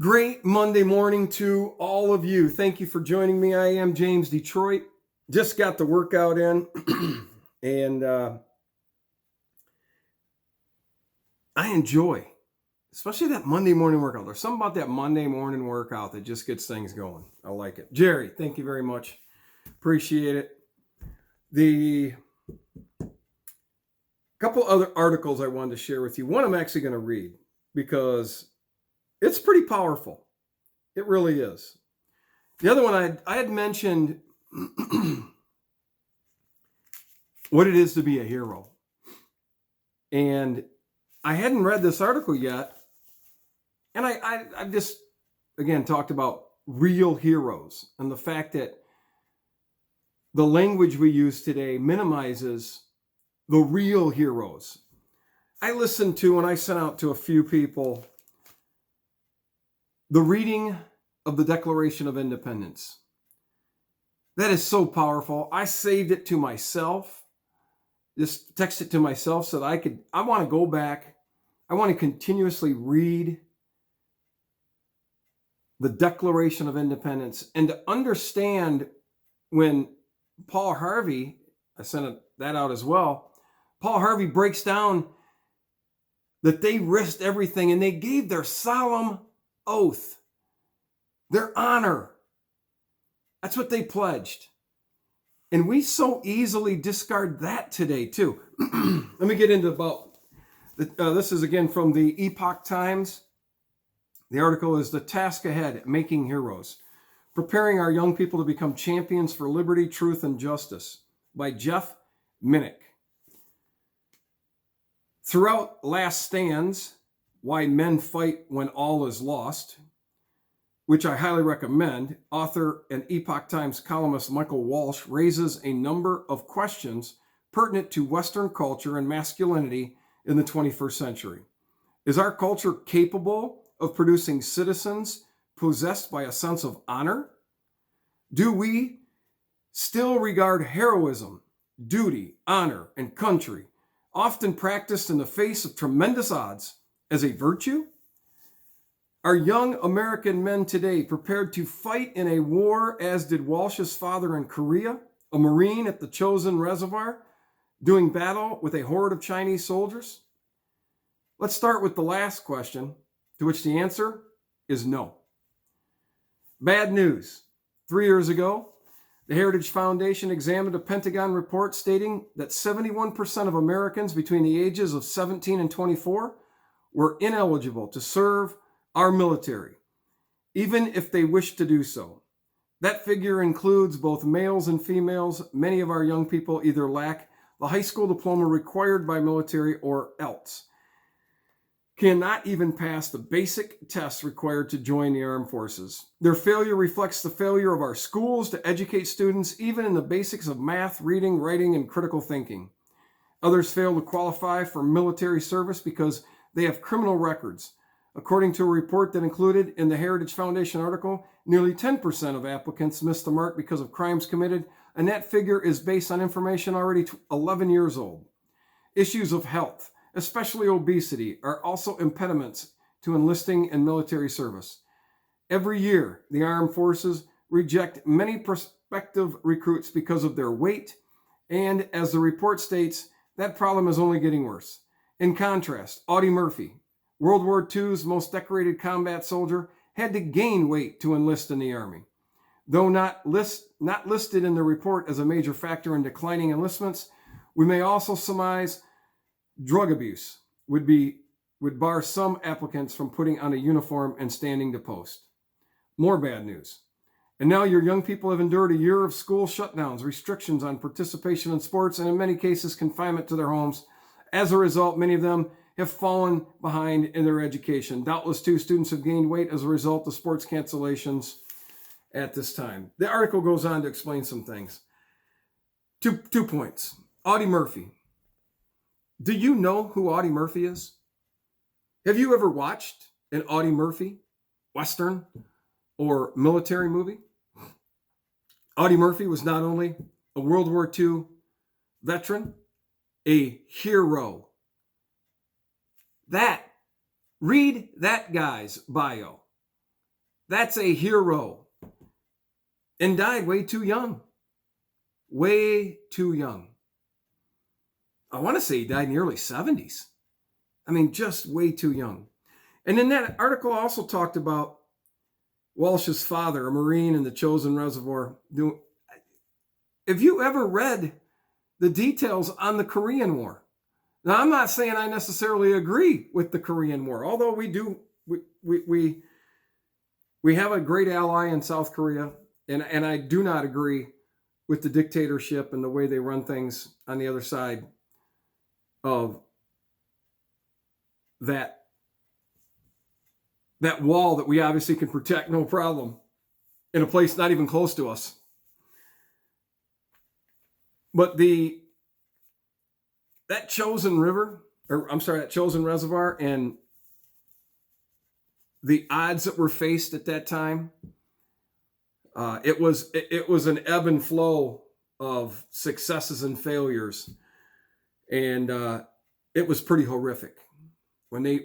Great Monday morning to all of you. Thank you for joining me. I am James Detroit. Just got the workout in, and I enjoy, especially that Monday morning workout. There's something about that Monday morning workout that just gets things going. I like it. Jerry, thank you very much. Appreciate it. The couple other articles I wanted to share with you. One I'm actually going to read because it's pretty powerful. It really is. The other one I had mentioned what it is to be a hero. And I hadn't read this article yet. And I just, again, talked about real heroes and the fact that the language we use today minimizes the real heroes. I listened to, and I sent out to a few people, the reading of the Declaration of Independence. That is so powerful. I saved it to myself, just text it to myself so that I want to go back. I want to continuously read the Declaration of Independence and to understand when Paul Harvey, I sent that out as well, Paul Harvey breaks down that they risked everything and they gave their solemn oath, their honor. That's what they pledged. And we so easily discard that today too. Let me get into about, this is again from the Epoch Times. The article is The Task Ahead, Making Heroes, Preparing Our Young People to Become Champions for Liberty, Truth, and Justice by Jeff Minnick. Throughout Last Stands, Why Men Fight When All Is Lost, which I highly recommend, author and Epoch Times columnist Michael Walsh raises a number of questions pertinent to Western culture and masculinity in the 21st century. Is our culture capable of producing citizens possessed by a sense of honor? Do we still regard heroism, duty, honor, and country, often practiced in the face of tremendous odds, as a virtue? Are young American men today prepared to fight in a war as did Walsh's father in Korea, a Marine at the Chosin Reservoir, doing battle with a horde of Chinese soldiers? Let's start with the last question, to which the answer is no. Bad news. 3 years ago, the Heritage Foundation examined a Pentagon report stating that 71% of Americans between the ages of 17 and 24 were ineligible to serve our military, even if they wish to do so. That figure includes both males and females. Many of our young people either lack the high school diploma required by military or else cannot even pass the basic tests required to join the armed forces. Their failure reflects the failure of our schools to educate students even in the basics of math, reading, writing, and critical thinking. Others fail to qualify for military service because they have criminal records. According to a report that included in the Heritage Foundation article, nearly 10% of applicants missed the mark because of crimes committed, and that figure is based on information already 11 years old. Issues of health, especially obesity, are also impediments to enlisting in military service. Every year, the armed forces reject many prospective recruits because of their weight, and as the report states, that problem is only getting worse. In contrast, Audie Murphy, World War II's most decorated combat soldier, had to gain weight to enlist in the Army. Though not listed in the report as a major factor in declining enlistments, we may also surmise drug abuse would bar some applicants from putting on a uniform and standing to post. More bad news. And now your young people have endured a year of school shutdowns, restrictions on participation in sports, and in many cases, confinement to their homes. As a result, many of them have fallen behind in their education. Doubtless, too, students have gained weight as a result of sports cancellations at this time. The article goes on to explain some things. Two points. Audie Murphy. Do you know who Audie Murphy is? Have you ever watched an Audie Murphy Western or military movie? Audie Murphy was not only a World War II veteran, a hero. Read that guy's bio. That's a hero. And died way too young. Way too young. I want to say he died in the early 70s. I mean, just way too young. And in that article also talked about Walsh's father, a Marine in the Chosin Reservoir. Have you ever read the details on the Korean War? Now, I'm not saying I necessarily agree with the Korean War, although we have a great ally in South Korea, and I do not agree with the dictatorship and the way they run things on the other side of that wall that we obviously can protect no problem in a place not even close to us. But that Chosin Reservoir, and the odds that were faced at that time, it was an ebb and flow of successes and failures, and it was pretty horrific. When they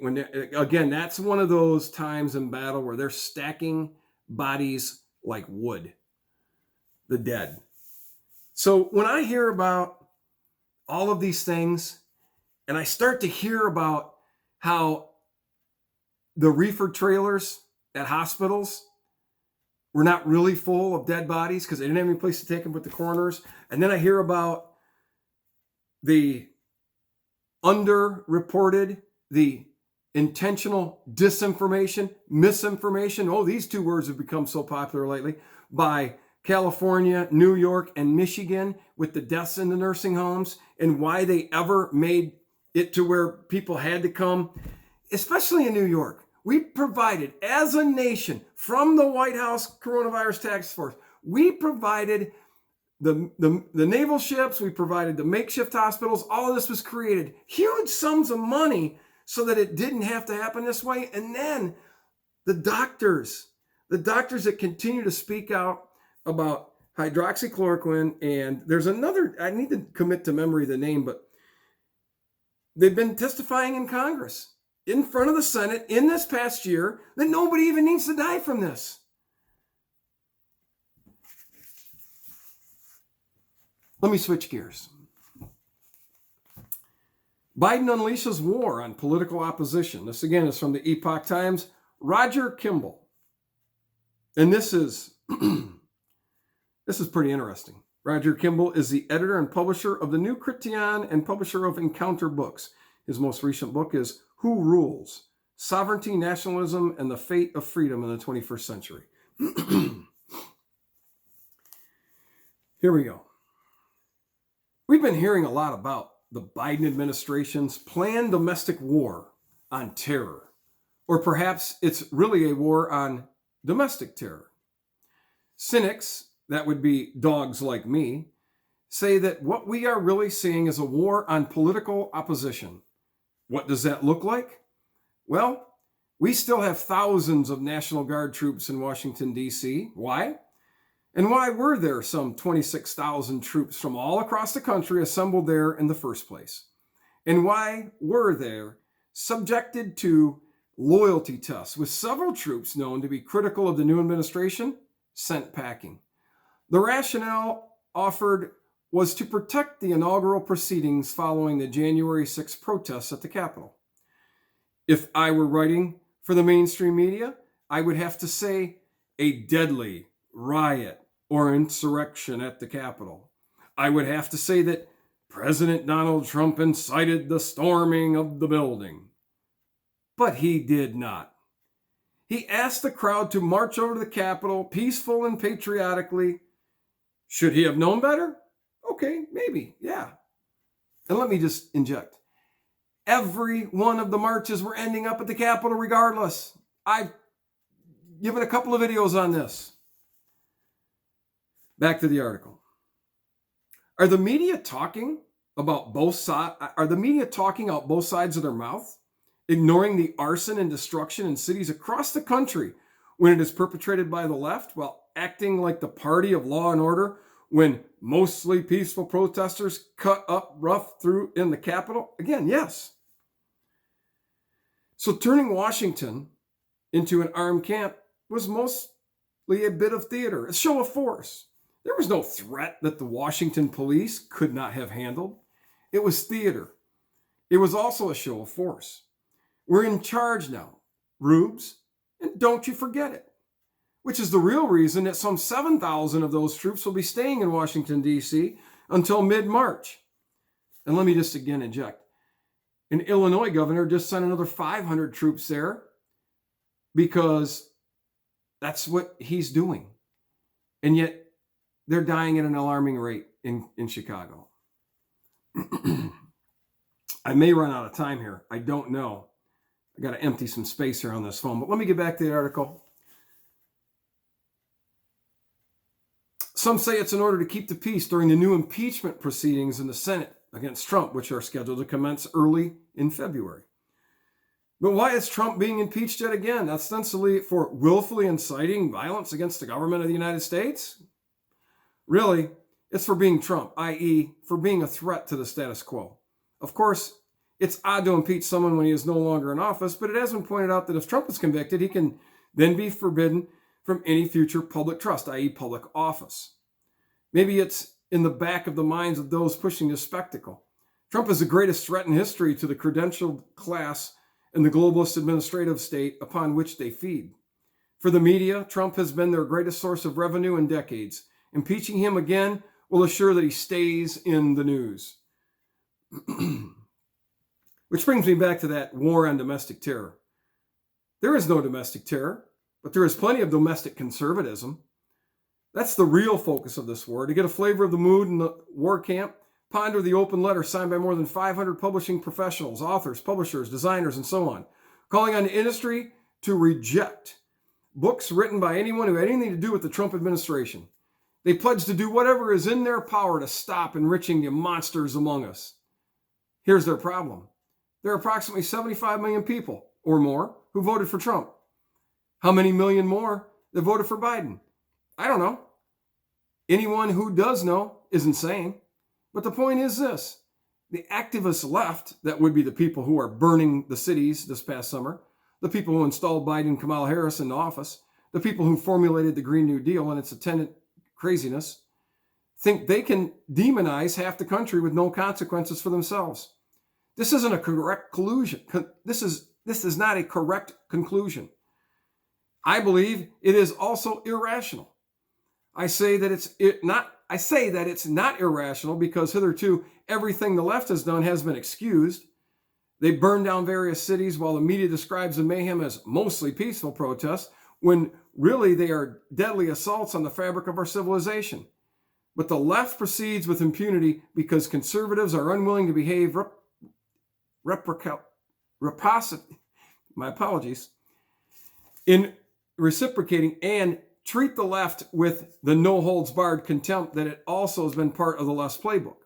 again, that's one of those times in battle where they're stacking bodies like wood, the dead. So when I hear about all of these things, and I start to hear about how the reefer trailers at hospitals were not really full of dead bodies because they didn't have any place to take them but the coroners, and then I hear about the underreported, the intentional disinformation, misinformation, these two words have become so popular lately, by California, New York, and Michigan with the deaths in the nursing homes, and why they ever made it to where people had to come, especially in New York. We provided, as a nation, from the White House Coronavirus Task Force, we provided the naval ships, we provided the makeshift hospitals, all of this was created. Huge sums of money so that it didn't have to happen this way. And then the doctors that continue to speak out about hydroxychloroquine, and there's another, I need to commit to memory the name, but they've been testifying in Congress, in front of the Senate in this past year, that nobody even needs to die from this. Let me switch gears. Biden unleashes war on political opposition. This again is from the Epoch Times. Roger Kimball. And this is pretty interesting. Roger Kimball is the editor and publisher of the New Criterion and publisher of Encounter Books. His most recent book is Who Rules? Sovereignty, Nationalism, and the Fate of Freedom in the 21st Century. Here we go. We've been hearing a lot about the Biden administration's planned domestic war on terror, or perhaps it's really a war on domestic terror. Cynics, that would be dogs like me, say that what we are really seeing is a war on political opposition. What does that look like? Well, we still have thousands of National Guard troops in Washington, D.C. Why? And why were there some 26,000 troops from all across the country assembled there in the first place? And why were there subjected to loyalty tests, with several troops known to be critical of the new administration sent packing? The rationale offered was to protect the inaugural proceedings following the January 6th protests at the Capitol. If I were writing for the mainstream media, I would have to say a deadly riot or insurrection at the Capitol. I would have to say that President Donald Trump incited the storming of the building. But he did not. He asked the crowd to march over to the Capitol peaceful and patriotically. Should he have known better? Okay, maybe, yeah. And let me just inject. Every one of the marches were ending up at the Capitol regardless. I've given a couple of videos on this. Back to the article. Are the media talking about both sides? Are the media talking out both sides of their mouth, ignoring the arson and destruction in cities across the country when it is perpetrated by the left, while acting like the party of law and order when mostly peaceful protesters cut up rough through in the Capitol? Again, yes. So turning Washington into an armed camp was mostly a bit of theater, a show of force. There was no threat that the Washington police could not have handled. It was theater. It was also a show of force. We're in charge now, Rubes, and don't you forget it. Which is the real reason that some 7,000 of those troops will be staying in Washington, D.C. until mid-March. And let me just again inject. An Illinois governor just sent another 500 troops there because that's what he's doing. And yet they're dying at an alarming rate in Chicago. I may run out of time here. I don't know. I got to empty some space here on this phone. But let me get back to the article. Some say it's in order to keep the peace during the new impeachment proceedings in the Senate against Trump, which are scheduled to commence early in February. But why is Trump being impeached yet again? Ostensibly for willfully inciting violence against the government of the United States? Really, it's for being Trump, i.e., for being a threat to the status quo. Of course, it's odd to impeach someone when he is no longer in office, but it has been pointed out that if Trump is convicted, he can then be forbidden from any future public trust, i.e., public office. Maybe it's in the back of the minds of those pushing this spectacle. Trump is the greatest threat in history to the credentialed class and the globalist administrative state upon which they feed. For the media, Trump has been their greatest source of revenue in decades. Impeaching him again will assure that he stays in the news. Which brings me back to that war on domestic terror. There is no domestic terror, but there is plenty of domestic conservatism. That's the real focus of this war. To get a flavor of the mood in the war camp, ponder the open letter signed by more than 500 publishing professionals, authors, publishers, designers, and so on, calling on the industry to reject books written by anyone who had anything to do with the Trump administration. They pledge to do whatever is in their power to stop enriching the monsters among us. Here's their problem. There are approximately 75 million people or more who voted for Trump. How many million more that voted for Biden? I don't know. Anyone who does know is insane. But the point is this. The activist left, that would be the people who are burning the cities this past summer, the people who installed Biden and Kamala Harris in office, the people who formulated the Green New Deal and its attendant craziness, think they can demonize half the country with no consequences for themselves. This isn't a correct conclusion. This is not a correct conclusion. I believe it is also irrational. I say that it's not irrational because hitherto everything the left has done has been excused. They burned down various cities while the media describes the mayhem as mostly peaceful protests, when really they are deadly assaults on the fabric of our civilization. But the left proceeds with impunity because conservatives are unwilling to behave in reciprocating and treat the left with the no-holds-barred contempt that it also has been part of the left's playbook.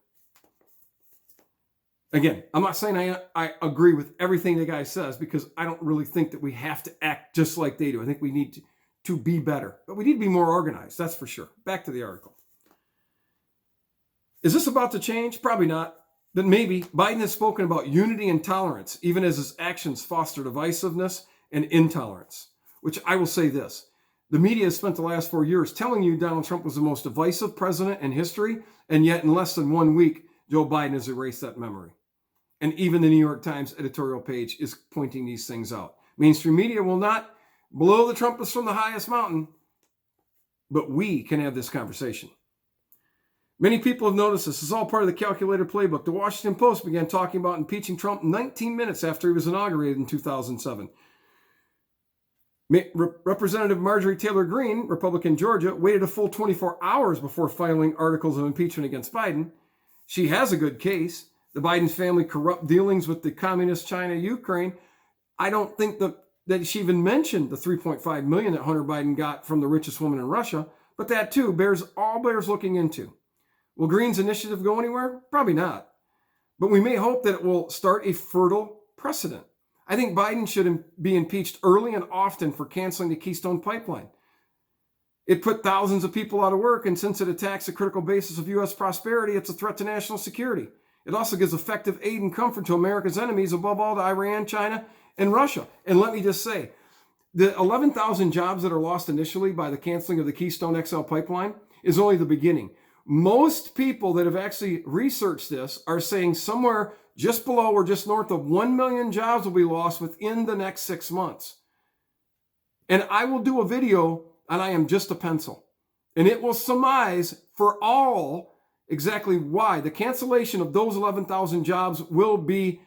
Again, I'm not saying I agree with everything the guy says, because I don't really think that we have to act just like they do. I think we need to be better. But we need to be more organized, that's for sure. Back to the article. Is this about to change? Probably not. But maybe. Biden has spoken about unity and tolerance, even as his actions foster divisiveness and intolerance. Which I will say this. The media has spent the last 4 years telling you Donald Trump was the most divisive president in history, and yet in less than 1 week, Joe Biden has erased that memory. And even the New York Times editorial page is pointing these things out. Mainstream media will not blow the Trumpists from the highest mountain, but we can have this conversation. Many people have noticed this is all part of the calculated playbook. The Washington Post began talking about impeaching Trump 19 minutes after he was inaugurated in 2007. Representative Marjorie Taylor Greene, Republican Georgia, waited a full 24 hours before filing articles of impeachment against Biden. She has a good case. The Biden family corrupt dealings with the communist China, Ukraine. I don't think that she even mentioned the $3.5 million that Hunter Biden got from the richest woman in Russia, but that too bears looking into. Will Greene's initiative go anywhere? Probably not. But we may hope that it will start a fertile precedent. I think Biden should be impeached early and often for canceling the Keystone Pipeline. It put thousands of people out of work, and since it attacks a critical basis of U.S. prosperity, it's a threat to national security. It also gives effective aid and comfort to America's enemies, above all to Iran, China, and Russia. And let me just say, The 11,000 jobs that are lost initially by the canceling of the Keystone XL pipeline is only the beginning. Most people that have actually researched this are saying somewhere just below or just north of 1 million jobs will be lost within the next 6 months. And I will do a video on I Am Just a Pencil. And it will surmise for all exactly why the cancellation of those 11,000 jobs will be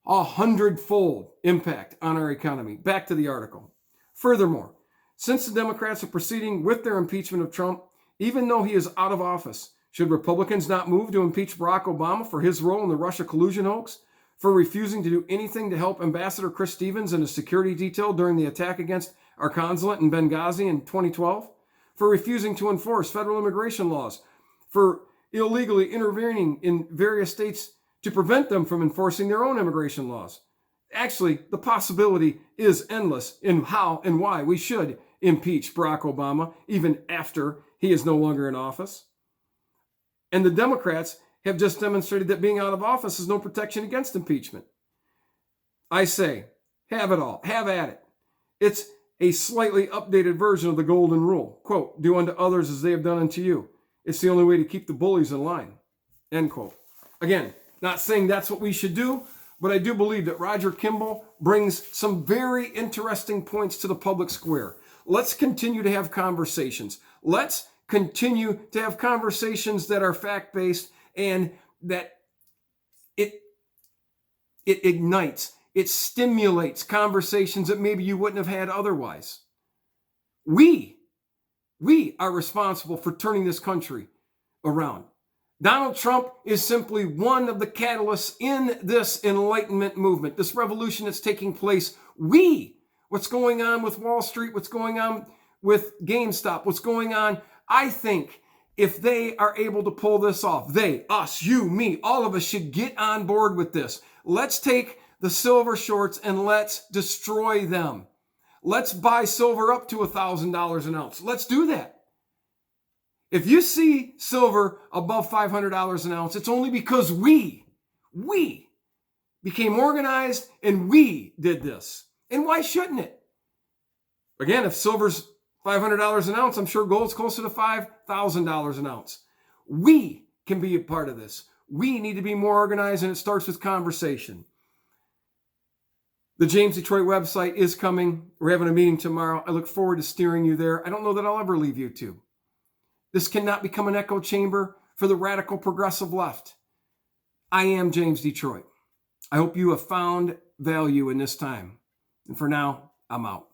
100-fold impact on our economy. Back to the article. Furthermore, since the Democrats are proceeding with their impeachment of Trump, even though he is out of office, should Republicans not move to impeach Barack Obama for his role in the Russia collusion hoax, for refusing to do anything to help Ambassador Chris Stevens and his security detail during the attack against our consulate in Benghazi in 2012, for refusing to enforce federal immigration laws, for illegally intervening in various states to prevent them from enforcing their own immigration laws? Actually, the possibility is endless in how and why we should impeach Barack Obama, even after he is no longer in office. And the Democrats have just demonstrated that being out of office is no protection against impeachment. I say, have it all. Have at it. It's a slightly updated version of the golden rule. Quote, do unto others as they have done unto you. It's the only way to keep the bullies in line. End quote. Again, not saying that's what we should do, but I do believe that Roger Kimball brings some very interesting points to the public square. Let's continue to have conversations. Let's continue to have conversations that are fact-based and that it ignites, it stimulates conversations that maybe you wouldn't have had otherwise. We are responsible for turning this country around. Donald Trump is simply one of the catalysts in this enlightenment movement, this revolution that's taking place. What's going on with Wall Street, what's going on with GameStop, what's going on, I think if they are able to pull this off, they, us, you, me, all of us should get on board with this. Let's take the silver shorts and let's destroy them. Let's buy silver up to $1,000 an ounce. Let's do that. If you see silver above $500 an ounce, it's only because we became organized and we did this. And why shouldn't it? Again, if silver's $500 an ounce, I'm sure gold's closer to $5,000 an ounce. We can be a part of this. We need to be more organized, and it starts with conversation. The James Detroit website is coming. We're having a meeting tomorrow. I look forward to steering you there. I don't know that I'll ever leave YouTube. This cannot become an echo chamber for the radical progressive left. I am James Detroit. I hope you have found value in this time. And for now, I'm out.